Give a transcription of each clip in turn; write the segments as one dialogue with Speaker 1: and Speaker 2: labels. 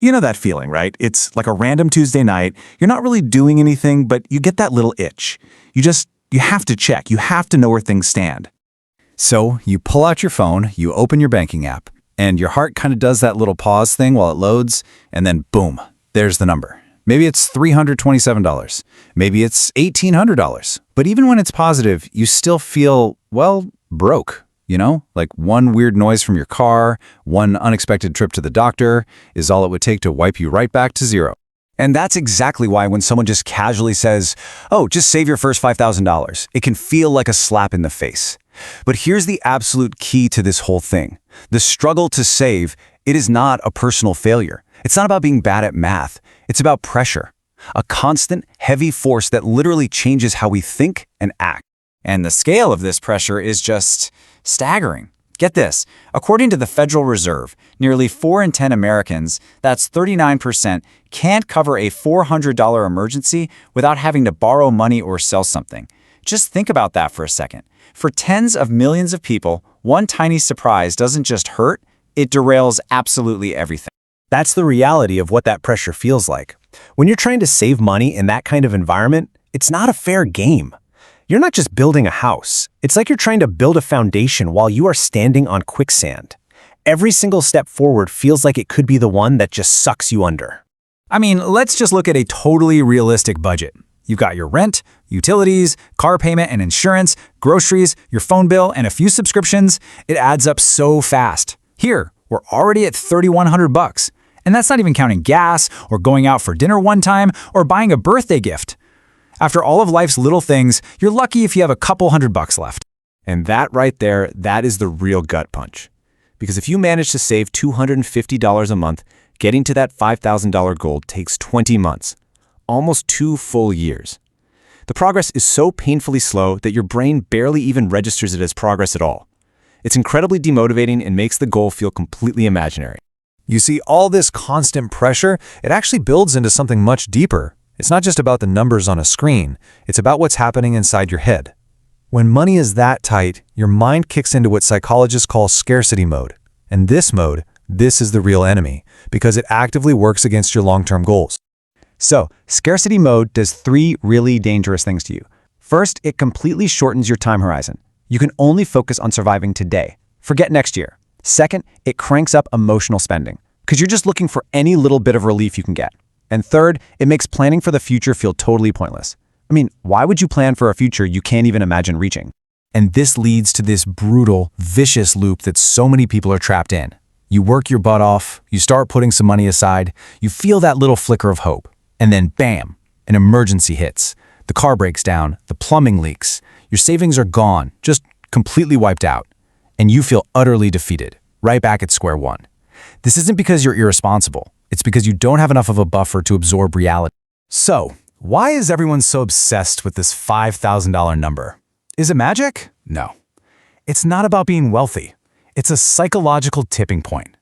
Speaker 1: You know that feeling, right? It's like a random Tuesday night. You're not really doing anything, but you get that little itch. You have to check. You have to know where things stand.
Speaker 2: So you pull out your phone, you open your banking app, and your heart kind of does that little pause thing while it loads, and then boom, there's the number. Maybe it's $327. Maybe it's $1,800. But even when it's positive, you still feel, well, broke. Like one weird noise from your car, one unexpected trip to the doctor is all it would take to wipe you right back to zero.
Speaker 1: And that's exactly why when someone just casually says, oh, just save your first $5,000, it can feel like a slap in the face. But here's the absolute key to this whole thing. The struggle to save, it is not a personal failure. It's not about being bad at math. It's about pressure, a constant, heavy force that literally changes how we think and act.
Speaker 3: And the scale of this pressure is just staggering. Get this, according to the Federal Reserve, nearly 4 in 10 Americans, that's 39%, can't cover a $400 emergency without having to borrow money or sell something. Just think about that for a second. For tens of millions of people, one tiny surprise doesn't just hurt, it derails absolutely everything.
Speaker 4: That's the reality of what that pressure feels like. When you're trying to save money in that kind of environment, it's not a fair game. You're not just building a house. It's like you're trying to build a foundation while you are standing on quicksand. Every single step forward feels like it could be the one that just sucks you under.
Speaker 2: I mean, let's just look at a totally realistic budget. You've got your rent, utilities, car payment and insurance, groceries, your phone bill, and a few subscriptions. It adds up so fast. Here, we're already at $3,100. And that's not even counting gas, or going out for dinner one time, or buying a birthday gift. After all of life's little things, you're lucky if you have a couple $100 left.
Speaker 4: And that right there, that is the real gut punch. Because if you manage to save $250 a month, getting to that $5,000 goal takes 20 months, almost 2 full years. The progress is so painfully slow that your brain barely even registers it as progress at all. It's incredibly demotivating and makes the goal feel completely imaginary.
Speaker 5: You see, all this constant pressure, it actually builds into something much deeper. It's not just about the numbers on a screen. It's about what's happening inside your head. When money is that tight, your mind kicks into what psychologists call scarcity mode. And this mode, this is the real enemy, because it actively works against your long-term goals.
Speaker 1: So, scarcity mode does 3 really dangerous things to you. First, it completely shortens your time horizon. You can only focus on surviving today. Forget next year. Second, it cranks up emotional spending, because you're just looking for any little bit of relief you can get. And third, it makes planning for the future feel totally pointless. I mean, why would you plan for a future you can't even imagine reaching?
Speaker 5: And this leads to this brutal, vicious loop that so many people are trapped in. You work your butt off, you start putting some money aside, you feel that little flicker of hope, and then bam, an emergency hits. The car breaks down, the plumbing leaks, your savings are gone, just completely wiped out. And you feel utterly defeated, right back at square one. This isn't because you're irresponsible. It's because you don't have enough of a buffer to absorb reality. So, why is everyone so obsessed with this $5,000 number? Is it magic? No. It's not about being wealthy. It's a psychological tipping point.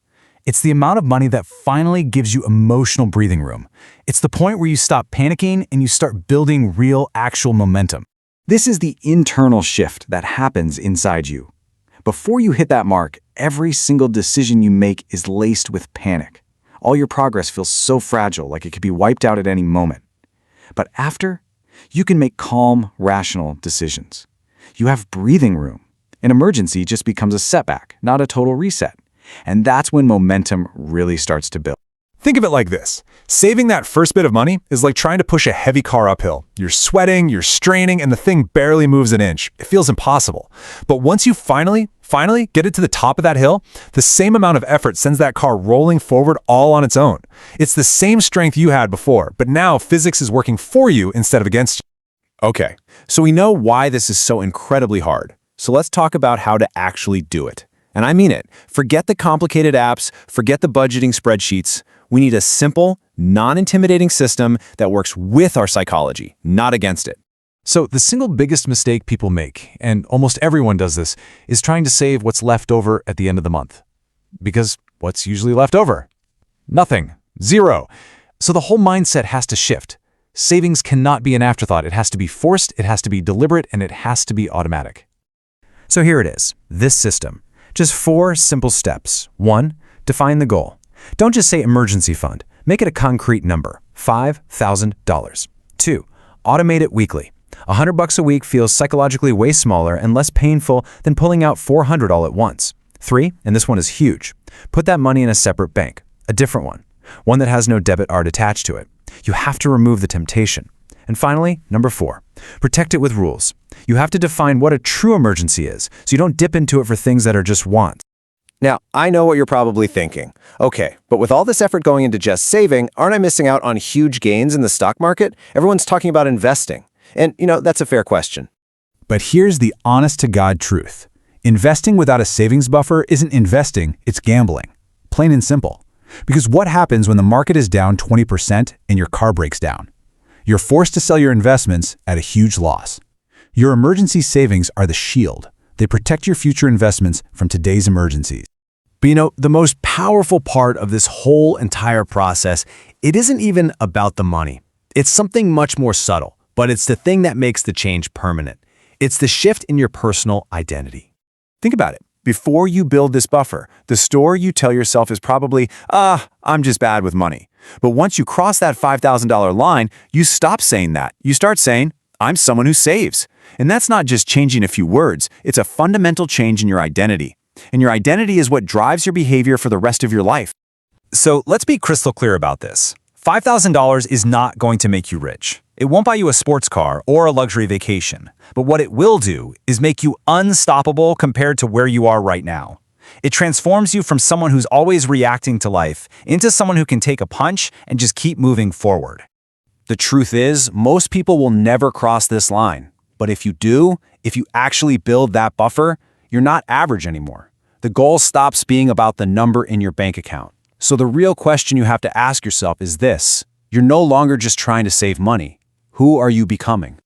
Speaker 5: It's the amount of money that finally gives you emotional breathing room. It's the point where you stop panicking and you start building real, actual momentum.
Speaker 1: This is the internal shift that happens inside you. Before you hit that mark, every single decision you make is laced with panic. All your progress feels so fragile, like it could be wiped out at any moment. But after, you can make calm, rational decisions. You have breathing room. An emergency just becomes a setback, not a total reset. And that's when momentum really starts to build.
Speaker 5: Think of it like this. Saving that first bit of money is like trying to push a heavy car uphill. You're sweating, you're straining, and the thing barely moves an inch. It feels impossible. But once you finally get it to the top of that hill, the same amount of effort sends that car rolling forward all on its own. It's the same strength you had before, but now physics is working for you instead of against you.
Speaker 4: Okay, so we know why this is so incredibly hard. So let's talk about how to actually do it. And I mean it. Forget the complicated apps, forget the budgeting spreadsheets. We need a simple, non-intimidating system that works with our psychology, not against it.
Speaker 5: So the single biggest mistake people make, and almost everyone does this, is trying to save what's left over at the end of the month. Because what's usually left over? Nothing. Zero. So the whole mindset has to shift. Savings cannot be an afterthought. It has to be forced, it has to be deliberate, and it has to be automatic.
Speaker 1: So here it is, this system. Just 4 simple steps. 1, define the goal.
Speaker 5: Don't just say emergency fund. Make it a concrete number, $5,000. 2. Automate it weekly. $100 a week feels psychologically way smaller and less painful than pulling out $400 all at once. 3, and this one is huge, put that money in a separate bank, a different one that has no debit card attached to it. You have to remove the temptation. And finally, number 4, protect it with rules. You have to define what a true emergency is, so you don't dip into it for things that are just wants.
Speaker 4: Now, I know what you're probably thinking. Okay, but with all this effort going into just saving, aren't I missing out on huge gains in the stock market? Everyone's talking about investing. And, that's a fair question.
Speaker 2: But here's the honest-to-God truth. Investing without a savings buffer isn't investing, it's gambling. Plain and simple. Because what happens when the market is down 20% and your car breaks down? You're forced to sell your investments at a huge loss. Your emergency savings are the shield. They protect your future investments from today's emergencies.
Speaker 5: But the most powerful part of this whole entire process, it isn't even about the money. It's something much more subtle, but it's the thing that makes the change permanent. It's the shift in your personal identity. Think about it. Before you build this buffer, the story you tell yourself is probably, I'm just bad with money. But once you cross that $5,000 line, you stop saying that. You start saying, I'm someone who saves. And that's not just changing a few words, it's a fundamental change in your identity. And your identity is what drives your behavior for the rest of your life.
Speaker 3: So let's be crystal clear about this. $5,000 is not going to make you rich. It won't buy you a sports car or a luxury vacation. But what it will do is make you unstoppable compared to where you are right now. It transforms you from someone who's always reacting to life into someone who can take a punch and just keep moving forward. The truth is, most people will never cross this line. But if you do, if you actually build that buffer, you're not average anymore. The goal stops being about the number in your bank account. So the real question you have to ask yourself is this: you're no longer just trying to save money. Who are you becoming?